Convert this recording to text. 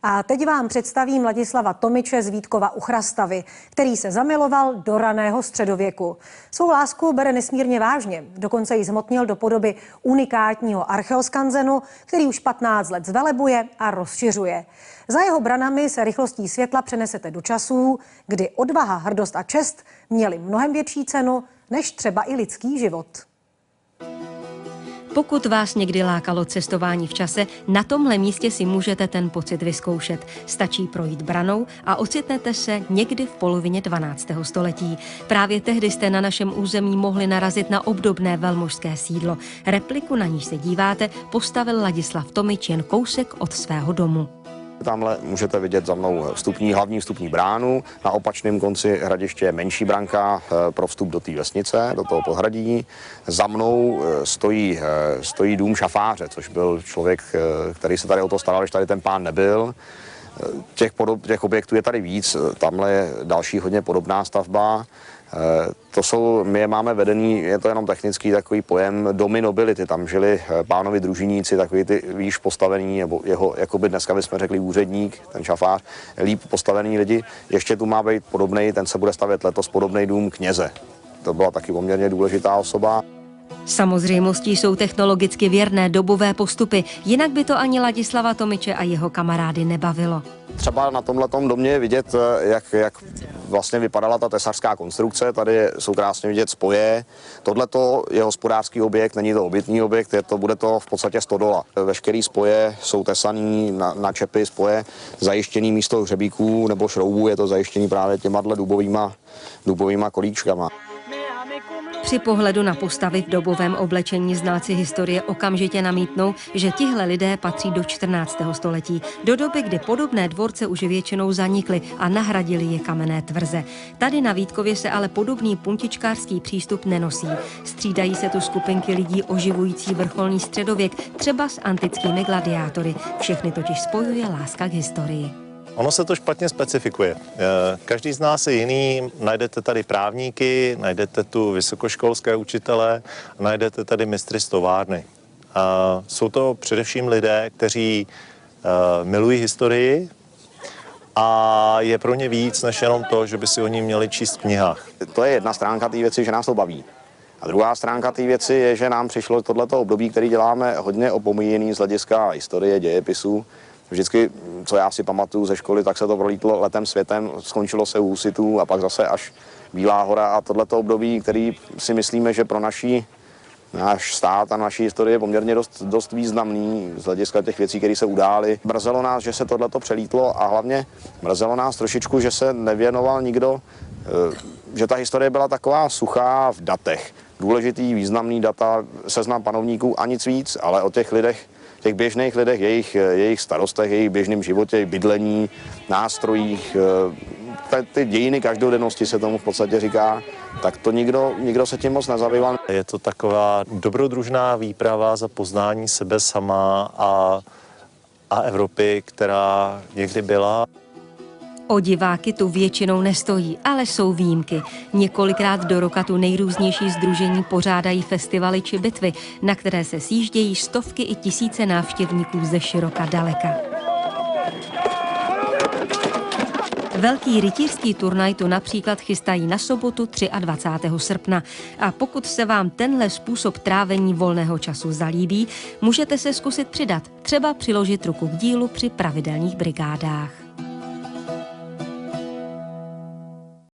A teď vám představím Ladislava Tomiče z Vítkova u Chrastavy, který se zamiloval do raného středověku. Svou lásku bere nesmírně vážně, dokonce ji zhmotnil do podoby unikátního archeoskanzenu, který už 15 let zvelebuje a rozšiřuje. Za jeho branami se rychlostí světla přenesete do časů, kdy odvaha, hrdost a čest měly mnohem větší cenu než třeba i lidský život. Pokud vás někdy lákalo cestování v čase, na tomhle místě si můžete ten pocit vyzkoušet. Stačí projít branou a ocitnete se někdy v polovině 12. století. Právě tehdy jste na našem území mohli narazit na obdobné velmožské sídlo. Repliku, na níž se díváte, postavil Ladislav Tomič jen kousek od svého domu. Tamhle můžete vidět za mnou hlavní vstupní bránu. Na opačném konci hradiště je menší branka pro vstup do té vesnice, do toho podhradí. Za mnou stojí dům šafáře, což byl člověk, který se tady o to staral, když tady ten pán nebyl. Těch objektů je tady víc, tamhle je další hodně podobná stavba. My je máme vedený, je to jenom technický takový pojem domy nobility, tam žili pánovi družiníci, takový ty výš postavení, nebo jeho, jakoby dneska bychom řekli úředník, ten šafář, líp postavený lidi. Ještě tu má být podobný, ten se bude stavět letos, podobný dům kněze. To byla taky poměrně důležitá osoba. Samozřejmostí jsou technologicky věrné dobové postupy, jinak by to ani Ladislava Tomiče a jeho kamarády nebavilo. Třeba na tomhletom domě je vidět, jak vlastně vypadala ta tesařská konstrukce. Tady jsou krásně vidět spoje. Tohleto je hospodářský objekt, není to obytný objekt, bude to v podstatě stodola. Veškerý spoje jsou tesaný na čepy, spoje zajištěný místo hřebíků nebo šroubů, je to zajištěný právě těma dubovýma kolíčkama. Při pohledu na postavy v dobovém oblečení znalci historie okamžitě namítnou, že tihle lidé patří do 14. století, do doby, kdy podobné dvorce už většinou zanikly a nahradili je kamenné tvrze. Tady na Vítkově se ale podobný puntičkářský přístup nenosí. Střídají se tu skupinky lidí oživující vrcholný středověk, třeba s antickými gladiátory. Všechny totiž spojuje láska k historii. Ono se to špatně specifikuje. Každý z nás je jiný, najdete tady právníky, najdete tu vysokoškolské učitele, najdete tady mistry z továrny. Jsou to především lidé, kteří milují historii a je pro ně víc než jenom to, že by si o ní měli číst v knihách. To je jedna stránka té věci, že nás to baví. A druhá stránka té věci je, že nám přišlo tohleto období, který děláme hodně opomíjený z hlediska historie, dějepisu. Vždycky, co já si pamatuju ze školy, tak se to prolítlo letem světem, skončilo se u husitů a pak zase až Bílá hora a tohleto období, který si myslíme, že pro náš stát a naší historii je poměrně dost významný z hlediska těch věcí, které se udály. Mrzelo nás, že se tohleto přelítlo a hlavně mrzelo nás trošičku, že se nevěnoval nikdo, že ta historie byla taková suchá v datech. Důležitý, významný data, seznam panovníků a nic víc, ale o těch lidech, těch běžných lidech, jejich starostech, jejich běžném životě, jejich bydlení, nástrojích, ty dějiny každodennosti se tomu v podstatě říká, tak to nikdo se tím moc nezabýval. Je to taková dobrodružná výprava za poznání sebe sama a Evropy, která někdy byla. O diváky tu většinou nestojí, ale jsou výjimky. Několikrát do roka tu nejrůznější sdružení pořádají festivaly či bitvy, na které se sjíždějí stovky i tisíce návštěvníků ze široka daleka. Velký rytířský turnaj tu například chystají na sobotu 23. srpna. A pokud se vám tenhle způsob trávení volného času zalíbí, můžete se zkusit přidat, třeba přiložit ruku k dílu při pravidelných brigádách.